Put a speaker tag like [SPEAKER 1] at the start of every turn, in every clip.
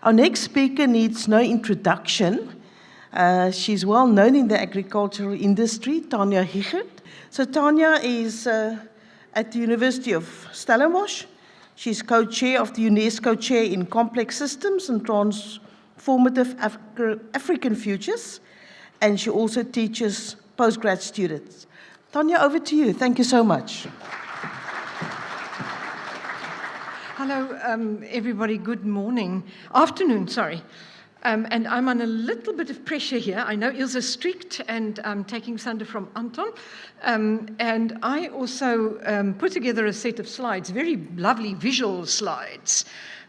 [SPEAKER 1] Our next speaker needs no introduction. She's well known in the agricultural industry, Tanja Hichert. So Tanja is at the University of Stellenbosch. She's co-chair of the UNESCO Chair in Complex Systems and Transformative African Futures, and she also teaches postgrad students. Tanja, over to you. Thank you so much.
[SPEAKER 2] Hello, everybody. Good morning. Afternoon, sorry. And I'm on a little bit of pressure here. I know Ilse's strict, and I'm taking thunder from Anton. And I also put together a set of slides, very lovely visual slides.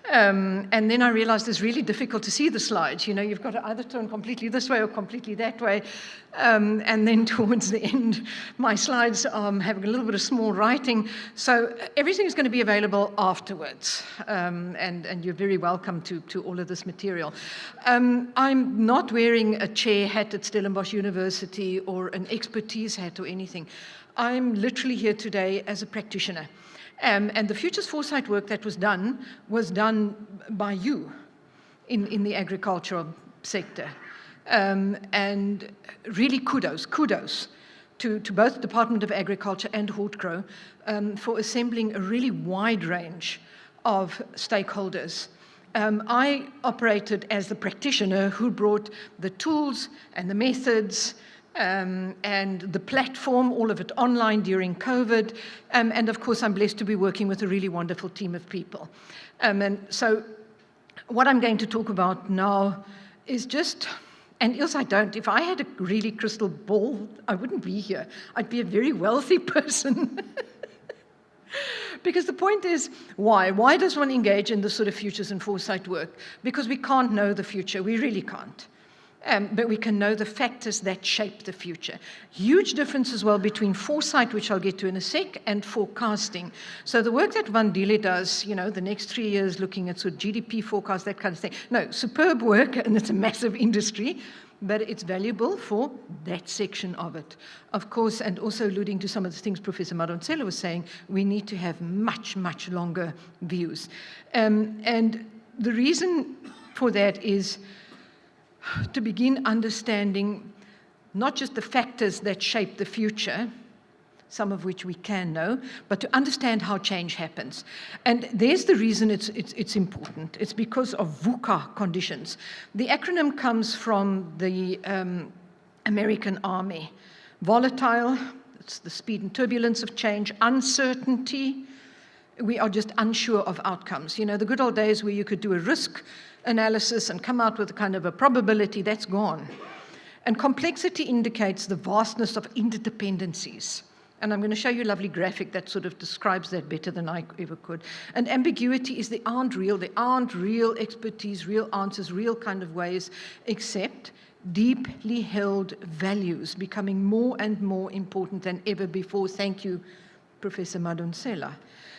[SPEAKER 2] And then I realized it's really difficult to see the slides. You know, you've got to either turn completely this way or completely that way. And then towards the end, my slides have a little bit of small writing. So everything is going to be available afterwards. And you're very welcome to all of this material. I'm not wearing a chair hat at Stellenbosch University or an expertise hat or anything. I'm literally here today as a practitioner. And the Futures Foresight work that was done by you in the agricultural sector. And really kudos to both the Department of Agriculture and Hortgro for assembling a really wide range of stakeholders. I operated as the practitioner who brought the tools and the methods and the platform, all of it online during COVID. And of course, I'm blessed to be working with a really wonderful team of people. And so what I'm going to talk about now is just, and Ilse, if I had a really crystal ball, I wouldn't be here. I'd be a very wealthy person. Because the point is, why? Why does one engage in this sort of futures and foresight work? Because we can't know the future. We really can't. But we can know the factors that shape the future. Huge difference as well between foresight, which I'll get to in a sec, and forecasting. So the work that Van Dille does, you know, the next 3 years looking at sort of GDP forecast, that kind of thing. No, superb work, and it's a massive industry, but it's valuable for that section of it. Of course, and also alluding to some of the things Professor Madonsela was saying, we need to have much, much longer views. And the reason for that is to begin understanding not just the factors that shape the future, some of which we can know, but to understand how change happens. And there's the reason it's important. It's because of VUCA conditions. The acronym comes from the American Army. Volatile, it's the speed and turbulence of change. Uncertainty, we are just unsure of outcomes. You know, the good old days where you could do a risk analysis and come out with a kind of a probability, that's gone. And complexity indicates the vastness of interdependencies. And I'm going to show you a lovely graphic that sort of describes that better than I ever could. And ambiguity is there aren't real expertise, real answers, real kind of ways, except deeply held values becoming more and more important than ever before. Thank you, Professor Madonsela.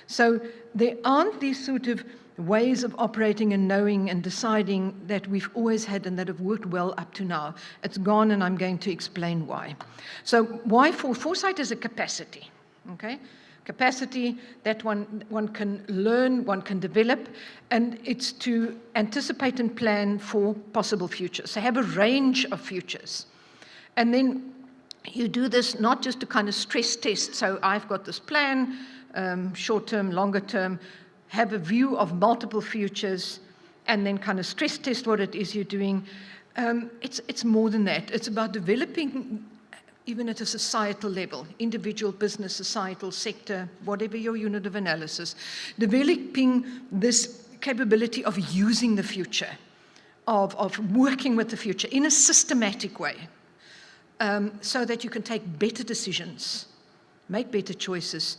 [SPEAKER 2] So there aren't these sort of ways of operating and knowing and deciding that we've always had and that have worked well up to now. It's gone, and I'm going to explain why. So why foresight is a capacity, okay? Capacity that one can learn, one can develop, and it's to anticipate and plan for possible futures. So have a range of futures. And then you do this not just to kind of stress test, so I've got this plan, short term, longer term, have a view of multiple futures, and then kind of stress test what it is you're doing. It's more than that. It's about developing, even at a societal level, individual, business, societal, sector, whatever your unit of analysis, developing this capability of using the future, of working with the future in a systematic way, so that you can take better decisions, make better choices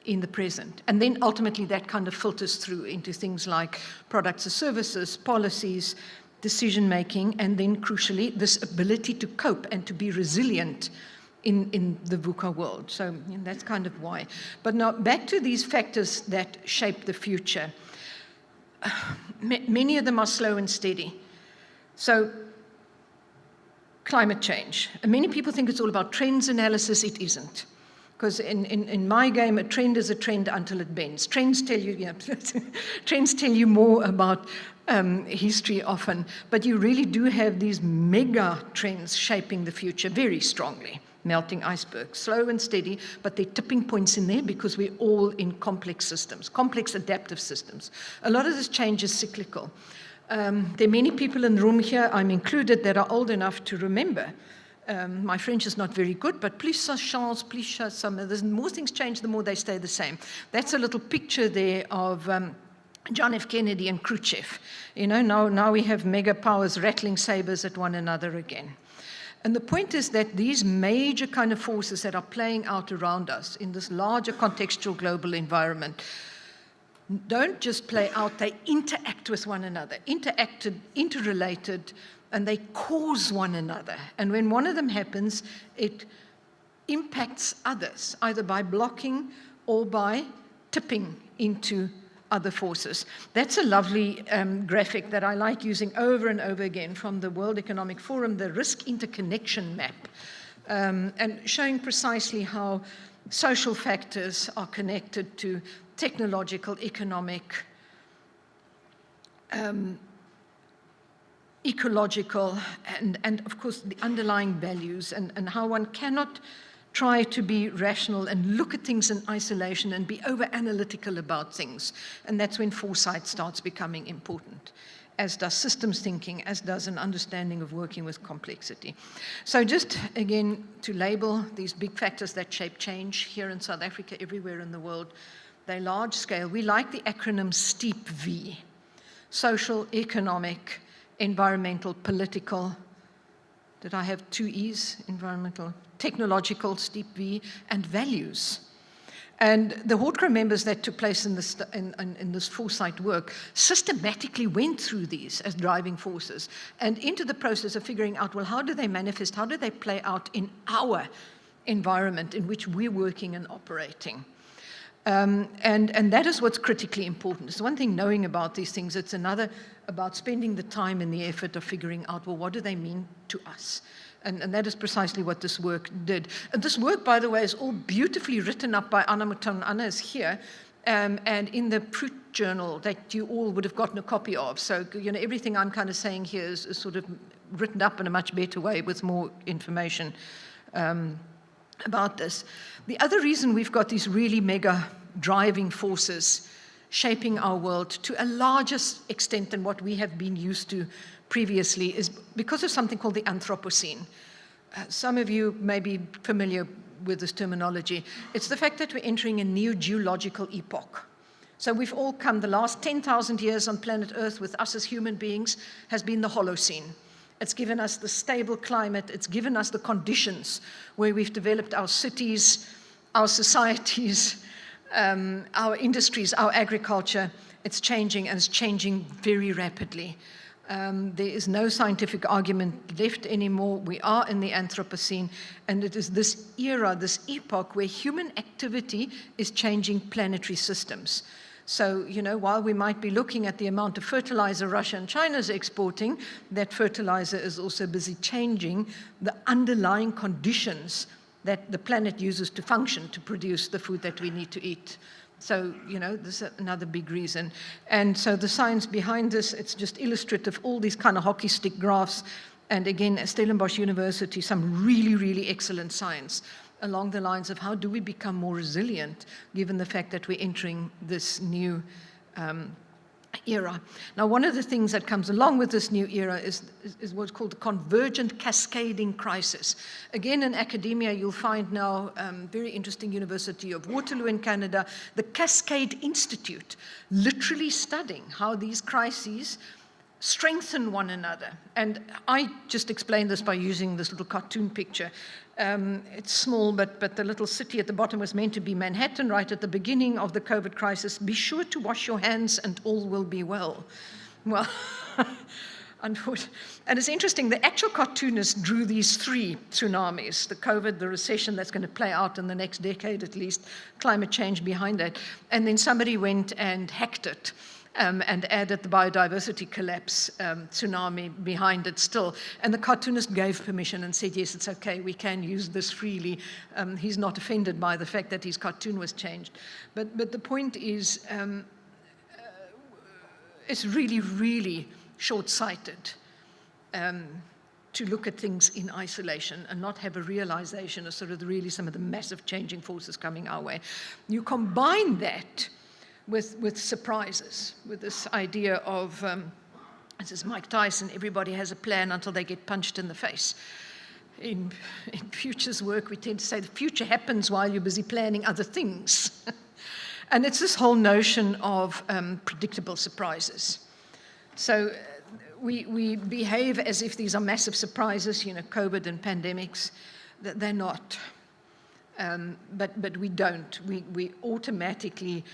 [SPEAKER 2] in the present. And then ultimately that kind of filters through into things like products or services, policies, decision-making, and then crucially, this ability to cope and to be resilient in the VUCA world. So that's kind of why. But now back to these factors that shape the future. Many of them are slow and steady. So climate change. And many people think it's all about trends analysis. It isn't. Because in my game, a trend is a trend until it bends. Trends tell you, trends tell you more about history often, but you really do have these mega trends shaping the future very strongly. Melting icebergs, slow and steady, but there are tipping points in there because we're all in complex systems, complex adaptive systems. A lot of this change is cyclical. There are many people in the room here, I'm included, that are old enough to remember. My French is not very good, but plus ça change, plus ça, the more things change, the more they stay the same. That's a little picture there of John F. Kennedy and Khrushchev. You know, now we have mega powers rattling sabers at one another again. And the point is that these major kind of forces that are playing out around us in this larger contextual global environment don't just play out, they interact with one another, interrelated, and they cause one another. And when one of them happens, it impacts others, either by blocking or by tipping into other forces. That's a lovely graphic that I like using over and over again from the World Economic Forum, the risk interconnection map, and showing precisely how social factors are connected to technological, economic, ecological, and of course the underlying values, and how one cannot try to be rational and look at things in isolation and be over-analytical about things. And that's when foresight starts becoming important, as does systems thinking, as does an understanding of working with complexity. So just, again, to label these big factors that shape change here in South Africa, everywhere in the world, they're large scale. We like the acronym STEEP V: social, economic, environmental, political. Did I have two E's? Environmental, technological, STEEP V, and values. And the Hortgro members that took place in this foresight work systematically went through these as driving forces and into the process of figuring out, well, how do they manifest, how do they play out in our environment in which we're working and operating? And that is what's critically important. It's one thing knowing about these things, it's another about spending the time and the effort of figuring out, well, what do they mean to us? And that is precisely what this work did. And this work, by the way, is all beautifully written up by Anna Mouton. Anna is here, and in the Prout journal that you all would have gotten a copy of. So, you know, everything I'm kind of saying here is sort of written up in a much better way with more information about this. The other reason we've got these really mega driving forces shaping our world to a larger extent than what we have been used to previously is because of something called the Anthropocene. Some of you may be familiar with this terminology. It's the fact that we're entering a new geological epoch. So we've all come, the last 10,000 years on planet Earth with us as human beings has been the Holocene. It's given us the stable climate, it's given us the conditions where we've developed our cities, our societies, our industries, our agriculture. It's changing, and it's changing very rapidly. There is no scientific argument left anymore. We are in the Anthropocene, and it is this era, this epoch, where human activity is changing planetary systems. So, you know, while we might be looking at the amount of fertilizer Russia and China is exporting, that fertilizer is also busy changing the underlying conditions that the planet uses to function, to produce the food that we need to eat. So, you know, this is another big reason. And so the science behind this, it's just illustrative, all these kind of hockey stick graphs. And again, at Stellenbosch University, some really, really excellent science along the lines of how do we become more resilient given the fact that we're entering this new era. Now, one of the things that comes along with this new era is what's called the convergent cascading crisis. Again, in academia, you'll find now very interesting University of Waterloo in Canada, the Cascade Institute, literally studying how these crises strengthen one another. And I just explained this by using this little cartoon picture. It's small, but the little city at the bottom was meant to be Manhattan right at the beginning of the COVID crisis. Be sure to wash your hands and all will be well. Well, unfortunately. And it's interesting, the actual cartoonist drew these three tsunamis, the COVID, the recession that's going to play out in the next decade at least, climate change behind that. And then somebody went and hacked it. And added the biodiversity collapse tsunami behind it still. And the cartoonist gave permission and said, yes, it's okay, we can use this freely. He's not offended by the fact that his cartoon was changed. But the point is, it's really, really short-sighted to look at things in isolation and not have a realization of sort of really some of the massive changing forces coming our way. You combine that with surprises, with this idea of, this is Mike Tyson, everybody has a plan until they get punched in the face. In Future's work, we tend to say the future happens while you're busy planning other things. And it's this whole notion of predictable surprises. So we behave as if these are massive surprises, you know, COVID and pandemics. They're not. But we don't. We automatically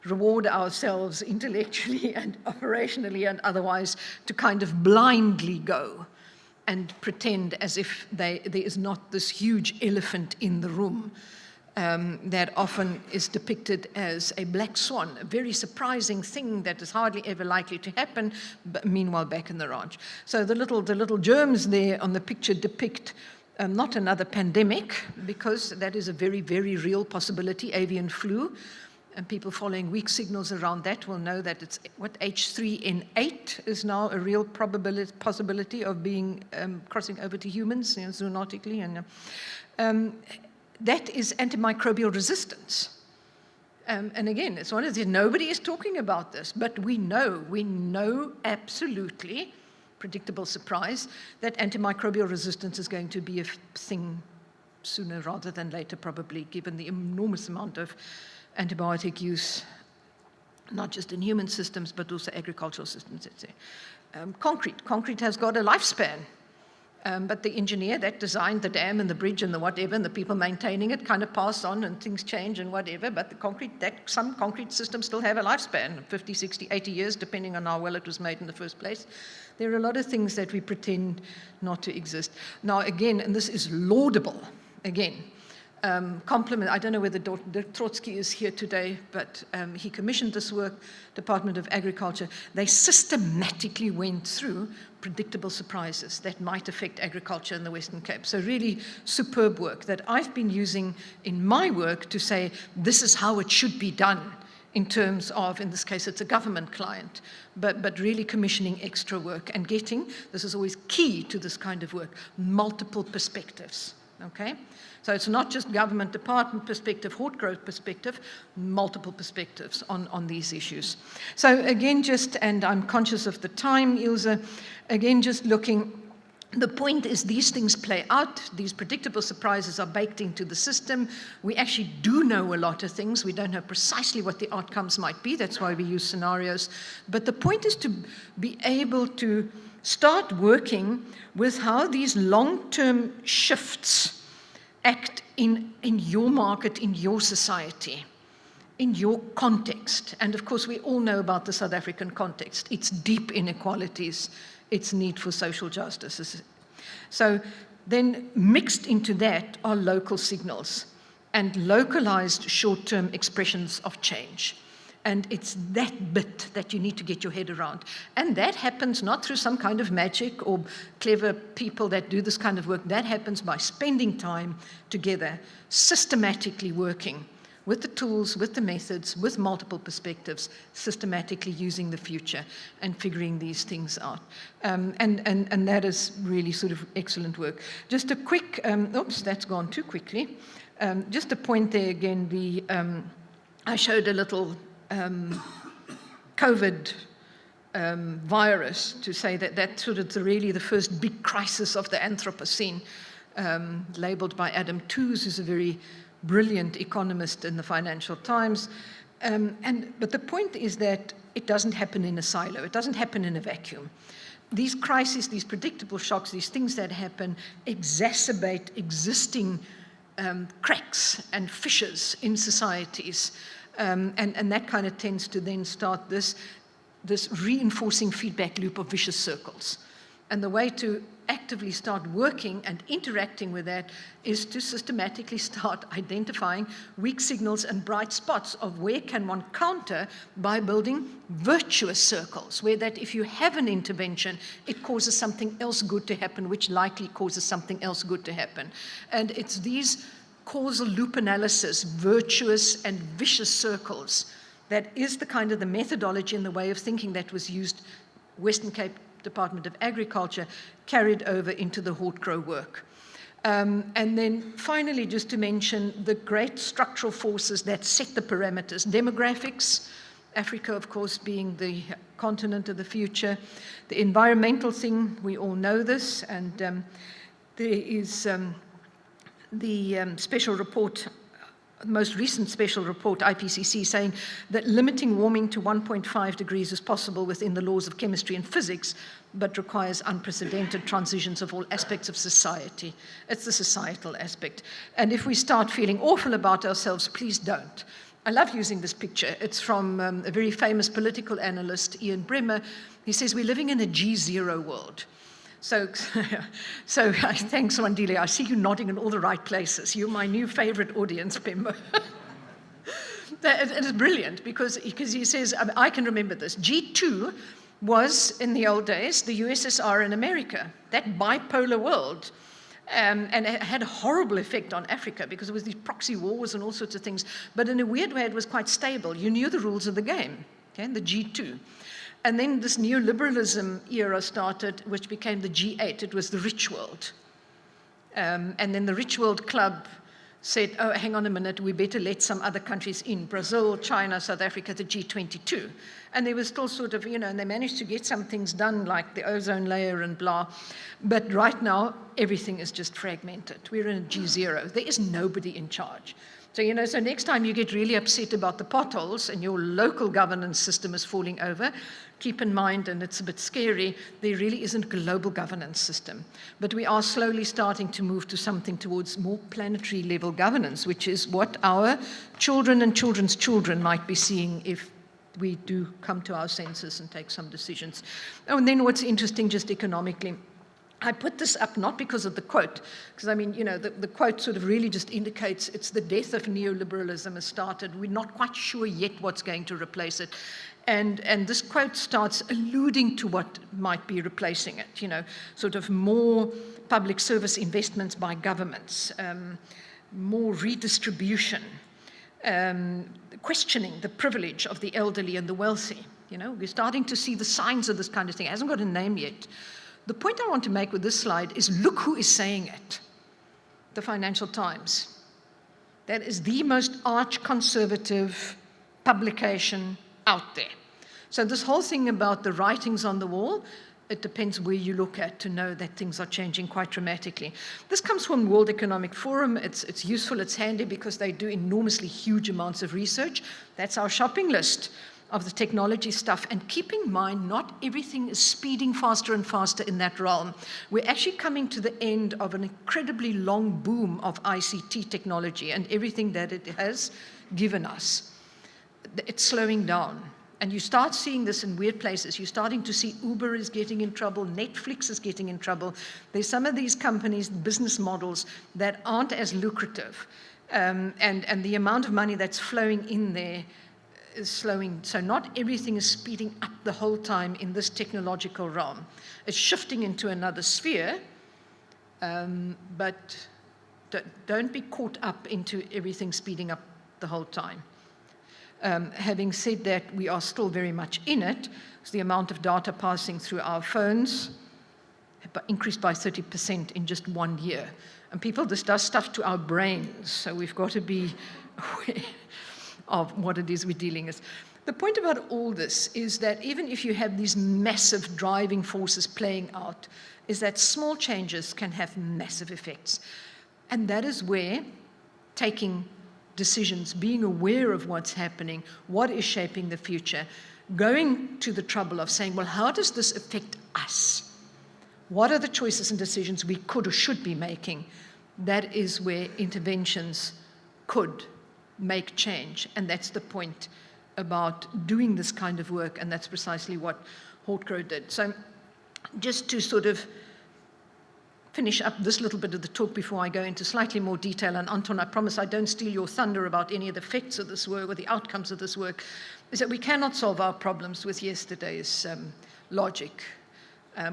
[SPEAKER 2] reward ourselves intellectually and operationally and otherwise to kind of blindly go and pretend as if there is not this huge elephant in the room that often is depicted as a black swan, a very surprising thing that is hardly ever likely to happen, but meanwhile back in the ranch. So the little germs there on the picture depict not another pandemic, because that is a very, very real possibility, avian flu. And people following weak signals around that will know that it's what H3N8 is now a real possibility of being crossing over to humans, you know, zoonotically. And that is antimicrobial resistance. And again, it's one of the, nobody is talking about this, but we know absolutely, predictable surprise, that antimicrobial resistance is going to be a thing sooner rather than later, probably, given the enormous amount of antibiotic use, not just in human systems, but also agricultural systems, etc. Concrete has got a lifespan, but the engineer that designed the dam and the bridge and the whatever, and the people maintaining it kind of pass on and things change and whatever, but the some concrete systems still have a lifespan, 50, 60, 80 years, depending on how well it was made in the first place. There are a lot of things that we pretend not to exist. Now, again, and this is laudable, again, compliment, I don't know whether Dr. Trotsky is here today, but he commissioned this work, Department of Agriculture. They systematically went through predictable surprises that might affect agriculture in the Western Cape. So really superb work that I've been using in my work to say, this is how it should be done in terms of, in this case, it's a government client, but really commissioning extra work and getting, this is always key to this kind of work, multiple perspectives, okay? So it's not just government department perspective, Hortgro perspective, multiple perspectives on these issues. So again, and I'm conscious of the time, Ilse, again, just looking, the point is these things play out, these predictable surprises are baked into the system. We actually do know a lot of things. We don't know precisely what the outcomes might be. That's why we use scenarios. But the point is to be able to start working with how these long-term shifts act in your market, in your society, in your context. And of course, we all know about the South African context. It's deep inequalities, its need for social justice. So then mixed into that are local signals and localized short-term expressions of change. And it's that bit that you need to get your head around. And that happens not through some kind of magic or clever people that do this kind of work. That happens by spending time together, systematically working with the tools, with the methods, with multiple perspectives, systematically using the future and figuring these things out. And that is really sort of excellent work. Just a quick, oops, that's gone too quickly. Just a point there again, I showed a little COVID virus to say that that's sort of really the first big crisis of the Anthropocene, labeled by Adam Tooze, who's a very brilliant economist in the Financial Times. But the point is that it doesn't happen in a silo. It doesn't happen in a vacuum. These crises, these predictable shocks, these things that happen exacerbate existing cracks and fissures in societies. And that kind of tends to then start this reinforcing feedback loop of vicious circles. And the way to actively start working and interacting with that is to systematically start identifying weak signals and bright spots of where can one counter by building virtuous circles, where that if you have an intervention, it causes something else good to happen, which likely causes something else good to happen. And it's these causal loop analysis, virtuous and vicious circles, That is the kind of the methodology and the way of thinking that was used, Western Cape Department of Agriculture, carried over into the Hortgro work. And then finally, just to mention the great structural forces that set the parameters. Demographics, Africa, of course, being the continent of the future. The environmental thing, we all know this, and there is the special report, most recent special report, IPCC, saying that limiting warming to 1.5 degrees is possible within the laws of chemistry and physics, but requires unprecedented transitions of all aspects of society. It's the societal aspect. And if we start feeling awful about ourselves, please don't. I love using this picture. It's from a very famous political analyst, Ian Bremmer. He says, we're living in a G0 world. So thanks, Wandile. I see you nodding in all the right places. You're my new favorite audience member. It is brilliant because he says, I can remember this. G2 was, in the old days, the USSR and America, that bipolar world. And it had a horrible effect on Africa because there was these proxy wars and all sorts of things. But in a weird way, it was quite stable. You knew the rules of the game, okay, the G2. And then this neoliberalism era started, which became the G8. It was the rich world. And then the rich world club said, oh, hang on a minute, we better let some other countries in, Brazil, China, South Africa, the G22. And they were still sort of, and they managed to get some things done, like the ozone layer and blah. But right now, everything is just fragmented. We're in a G0. There is nobody in charge. So, so next time you get really upset about the potholes and your local governance system is falling over, keep in mind, and it's a bit scary, there really isn't a global governance system. But we are slowly starting to move to something towards more planetary level governance, which is what our children and children's children might be seeing if we do come to our senses and take some decisions. Oh, and then what's interesting just economically, I put this up not because of the quote, because I mean, the quote sort of really just indicates it's the death of neoliberalism has started. We're not quite sure yet what's going to replace it. And this quote starts alluding to what might be replacing it, sort of more public service investments by governments, more redistribution, questioning the privilege of the elderly and the wealthy. We're starting to see the signs of this kind of thing. It hasn't got a name yet. The point I want to make with this slide is look who is saying it. The Financial Times. That is the most arch-conservative publication out there. So this whole thing about the writings on the wall, it depends where you look at to know that things are changing quite dramatically. This comes from World Economic Forum. It's useful, it's handy because they do enormously huge amounts of research. That's our shopping list of the technology stuff. And keep in mind, not everything is speeding faster and faster in that realm. We're actually coming to the end of an incredibly long boom of ICT technology and everything that it has given us. It's slowing down. And you start seeing this in weird places. You're starting to see Uber is getting in trouble, Netflix is getting in trouble. There's some of these companies, business models that aren't as lucrative. And the amount of money that's flowing in there is slowing. So not everything is speeding up the whole time in this technological realm. It's shifting into another sphere, but don't be caught up into everything speeding up the whole time. Having said that, we are still very much in it. So the amount of data passing through our phones increased by 30% in just 1 year. And people, this does stuff to our brains, so we've got to be aware of what it is we're dealing with. The point about all this is that even if you have these massive driving forces playing out, is that small changes can have massive effects. And that is where taking decisions, being aware of what's happening, what is shaping the future, going to the trouble of saying, well, how does this affect us? What are the choices and decisions we could or should be making? That is where interventions could make change. And that's the point about doing this kind of work, and that's precisely what Hortgro did. So just to sort of finish up this little bit of the talk before I go into slightly more detail, and Anton, I promise I don't steal your thunder about any of the effects of this work or the outcomes of this work, is that we cannot solve our problems with yesterday's logic.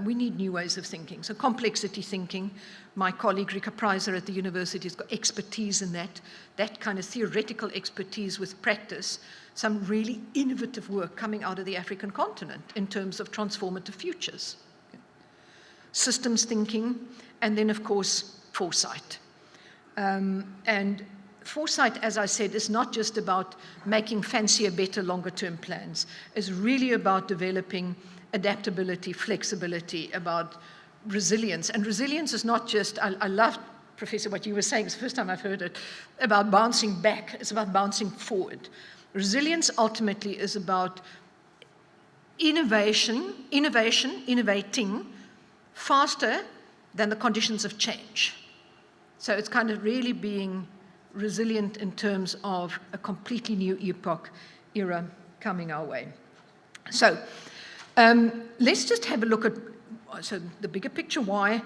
[SPEAKER 2] We need new ways of thinking. So complexity thinking. My colleague Rika Preiser at the university has got expertise in that kind of theoretical expertise with practice, some really innovative work coming out of the African continent in terms of transformative futures. Systems thinking, and then of course, foresight. And foresight, as I said, is not just about making fancier, better, longer-term plans. It's really about developing adaptability, flexibility, about resilience. And resilience is not just, I love, Professor, what you were saying, it's the first time I've heard it, about bouncing back. It's about bouncing forward. Resilience ultimately is about innovating faster than the conditions of change. So it's kind of really being resilient in terms of a completely new epoch era coming our way. So let's just have a look at the bigger picture why,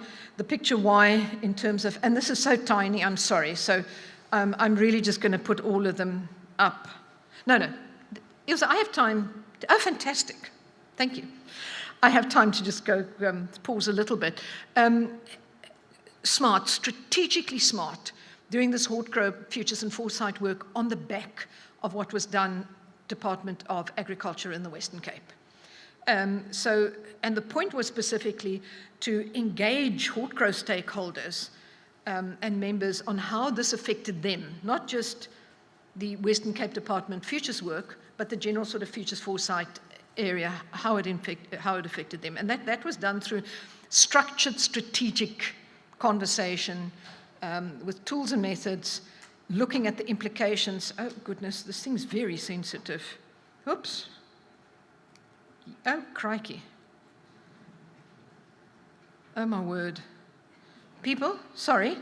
[SPEAKER 2] in terms of, and this is so tiny, I'm sorry, so I'm really just going to put all of them up. No, Ilse, I have time. Oh, fantastic. Thank you. I have time to just go pause a little bit. Smart, strategically smart, doing this Hortgro Futures and Foresight work on the back of what was done Department of Agriculture in the Western Cape. And the point was specifically to engage Hortgro stakeholders and members on how this affected them, not just the Western Cape Department Futures work, but the general sort of Futures Foresight area, how it affected them. And that was done through structured, strategic conversation with tools and methods, looking at the implications. Oh, goodness, this thing's very sensitive. Oops. Oh, crikey. Oh, my word. People, sorry.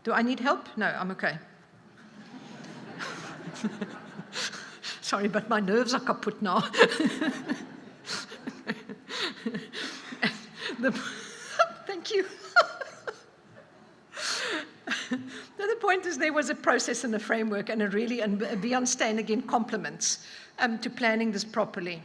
[SPEAKER 2] Do I need help? No, I'm okay. Sorry, but my nerves are kaput now. Thank you. The point is there was a process and a framework and Beyond Stain again compliments to planning this properly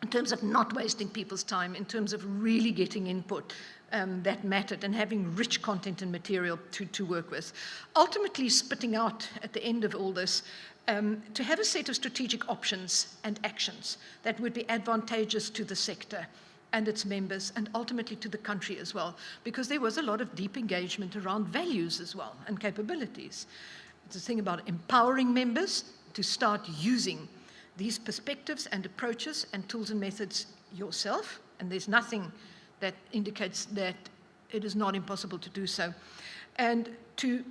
[SPEAKER 2] in terms of not wasting people's time, in terms of really getting input that mattered and having rich content and material to work with. Ultimately spitting out at the end of all this to have a set of strategic options and actions that would be advantageous to the sector and its members, and ultimately to the country as well, because there was a lot of deep engagement around values as well and capabilities. It's a thing about empowering members to start using these perspectives and approaches and tools and methods yourself, and there's nothing that indicates that it is not impossible to do so, and to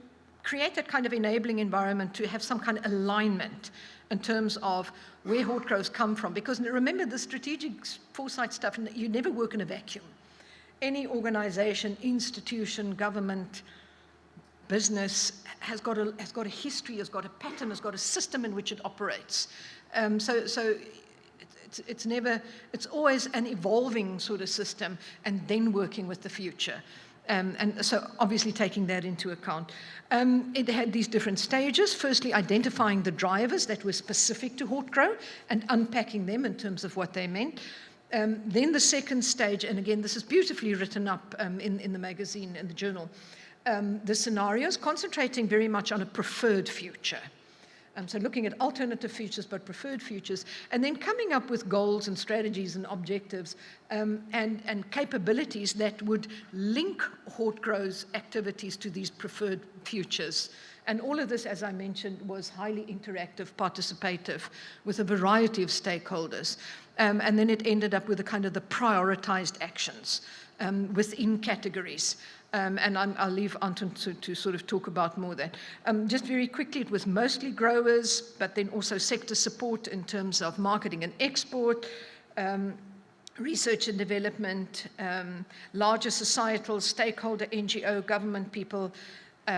[SPEAKER 2] create that kind of enabling environment to have some kind of alignment in terms of where Hortgros come from. Because remember, the strategic foresight stuff, you never work in a vacuum. Any organization, institution, government, business has got a history, has got a pattern, has got a system in which it operates. So it's always an evolving sort of system, and then working with the future. And so obviously taking that into account. It had these different stages. Firstly, identifying the drivers that were specific to Hortgro and unpacking them in terms of what they meant. Then the second stage, and again, this is beautifully written up in the magazine and the journal, the scenarios, concentrating very much on a preferred future. So looking at alternative futures, but preferred futures, and then coming up with goals and strategies and objectives and capabilities that would link Hortgro's activities to these preferred futures. And all of this, as I mentioned, was highly interactive, participative, with a variety of stakeholders. And then it ended up with a kind of the prioritized actions within categories. And I'll leave Anton to sort of talk about more of that. Just very quickly, it was mostly growers, but then also sector support in terms of marketing and export, research and development, larger societal stakeholder, NGO, government people,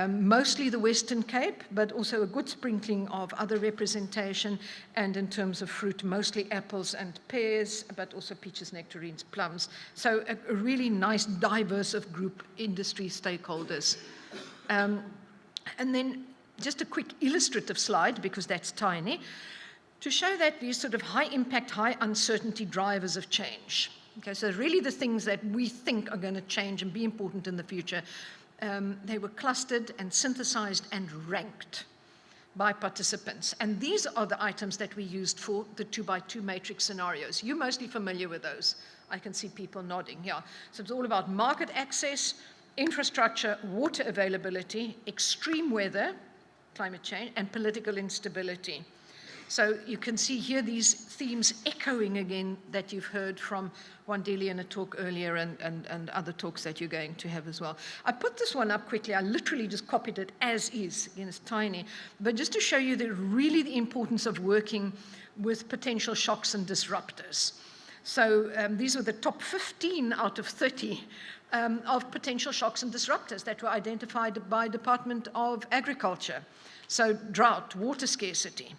[SPEAKER 2] mostly the Western Cape, but also a good sprinkling of other representation, and in terms of fruit, mostly apples and pears, but also peaches, nectarines, plums. So a really nice, diverse of group industry stakeholders. And then just a quick illustrative slide, because that's tiny, to show that these sort of high impact, high uncertainty drivers of change, Okay, so really the things that we think are going to change and be important in the future, they were clustered and synthesized and ranked by participants. And these are the items that we used for the 2x2 matrix scenarios. You're mostly familiar with those. I can see people nodding, yeah. So it's all about market access, infrastructure, water availability, extreme weather, climate change, and political instability. So you can see here these themes echoing again that you've heard from Wandeli in a talk earlier and other talks that you're going to have as well. I put this one up quickly. I literally just copied it as is. Again, it's tiny. But just to show you really the importance of working with potential shocks and disruptors. So these were the top 15 out of 30 of potential shocks and disruptors that were identified by Department of Agriculture. So drought, water scarcity,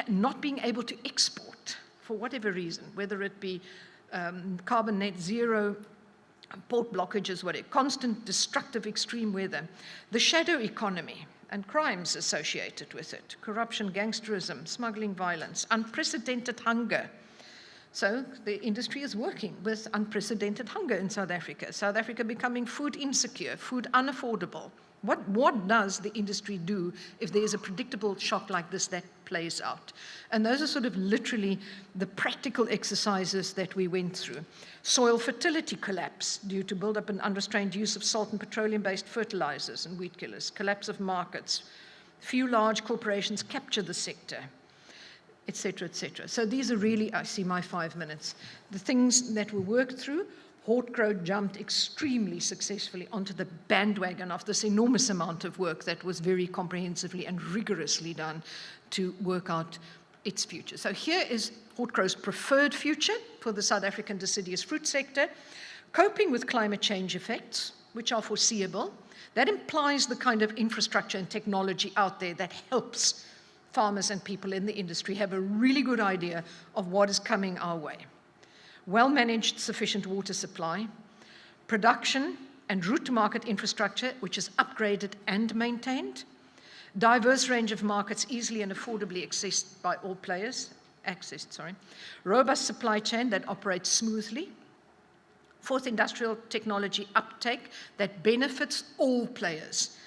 [SPEAKER 2] not being able to export for whatever reason, whether it be carbon net zero, port blockages, whatever, constant destructive extreme weather, the shadow economy and crimes associated with it, corruption, gangsterism, smuggling, violence, unprecedented hunger. So the industry is working with unprecedented hunger in South Africa. South Africa becoming food insecure, food unaffordable. What does the industry do if there's a predictable shock like this that plays out? And those are sort of literally the practical exercises that we went through. Soil fertility collapse due to buildup and unrestrained use of salt and petroleum-based fertilizers and weed killers, collapse of markets, few large corporations capture the sector, et cetera, et cetera. So these are really, I see my 5 minutes, the things that were worked through. Hortgro jumped extremely successfully onto the bandwagon of this enormous amount of work that was very comprehensively and rigorously done to work out its future. So here is Hortgro's preferred future for the South African deciduous fruit sector, coping with climate change effects, which are foreseeable. That implies the kind of infrastructure and technology out there that helps farmers and people in the industry have a really good idea of what is coming our way. Well-managed sufficient water supply, production and route-to-market infrastructure, which is upgraded and maintained, diverse range of markets easily and affordably accessed by all players, robust supply chain that operates smoothly, fourth, industrial technology uptake that benefits all players.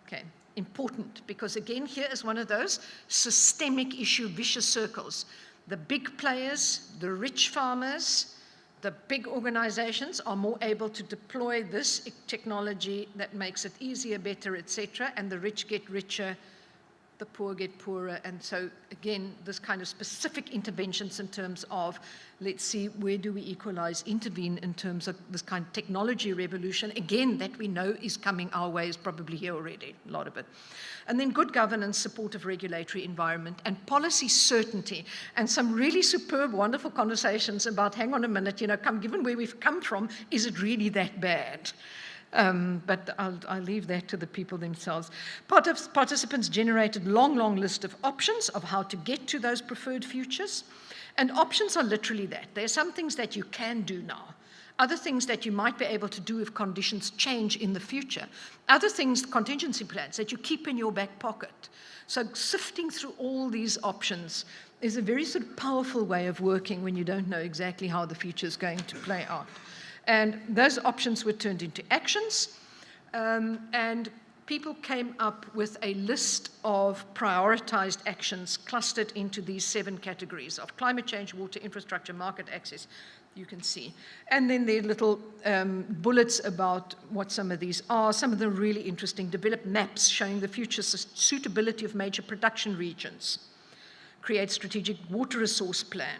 [SPEAKER 2] Okay, important, because again, here is one of those systemic issue vicious circles. The big players, the rich farmers, the big organizations are more able to deploy this technology that makes it easier, better, etc., and the rich get richer, the poor get poorer. And so, again, this kind of specific interventions in terms of, let's see, where do we equalize, intervene in terms of this kind of technology revolution, again, that we know is coming our way, is probably here already, a lot of it. And then good governance, supportive regulatory environment, and policy certainty, and some really superb, wonderful conversations about, hang on a minute, given where we've come from, is it really that bad? But I'll leave that to the people themselves. Participants generated long list of options of how to get to those preferred futures. And options are literally that. There are some things that you can do now. Other things that you might be able to do if conditions change in the future. Other things, contingency plans, that you keep in your back pocket. So sifting through all these options is a very sort of powerful way of working when you don't know exactly how the future is going to play out. And those options were turned into actions, and people came up with a list of prioritized actions clustered into these 7 categories of climate change, water, infrastructure, market access, you can see. And then there are little bullets about what some of these are. Some of them really interesting. Develop maps showing the future suitability of major production regions. Create strategic water resource plan.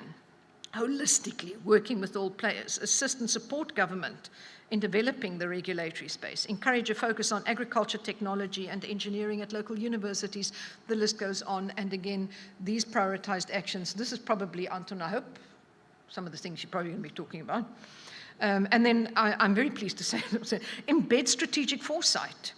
[SPEAKER 2] Holistically, working with all players. Assist and support government in developing the regulatory space. Encourage a focus on agriculture, technology, and engineering at local universities. The list goes on. And again, these prioritized actions. This is probably, Anton, I hope, some of the things you're probably going to be talking about. And then I'm very pleased to say, embed strategic foresight,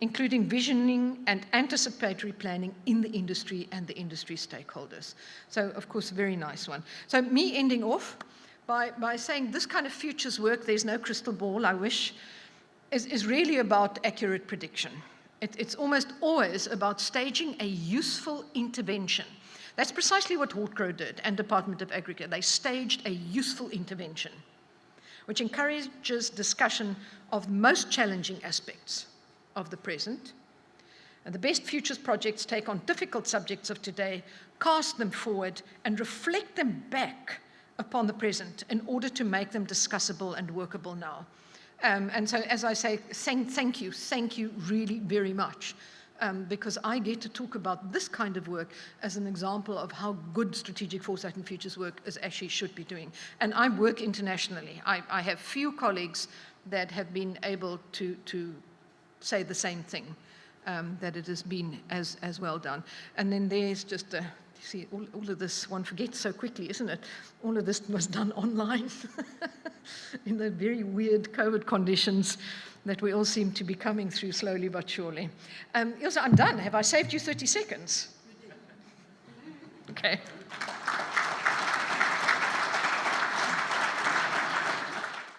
[SPEAKER 2] including visioning and anticipatory planning in the industry and the industry stakeholders. So, of course, a very nice one. So me ending off by saying this kind of futures work, there's no crystal ball, I wish, is really about accurate prediction. It's almost always about staging a useful intervention That's precisely what Hortgro did and Department of Agriculture. They staged a useful intervention, which encourages discussion of the most challenging aspects of the present. And the best futures projects take on difficult subjects of today, cast them forward, and reflect them back upon the present in order to make them discussable and workable now. And so, as I say, thank you really very much, because I get to talk about this kind of work as an example of how good strategic foresight and futures work is actually should be doing. And I work internationally. I have few colleagues that have been able to say the same thing, that it has been as well done. And then there's just a, you see, all of this, one forgets so quickly, isn't it? All of this was done online in the very weird COVID conditions that we all seem to be coming through slowly but surely. Ilse, I'm done. Have I saved you 30 seconds? Okay.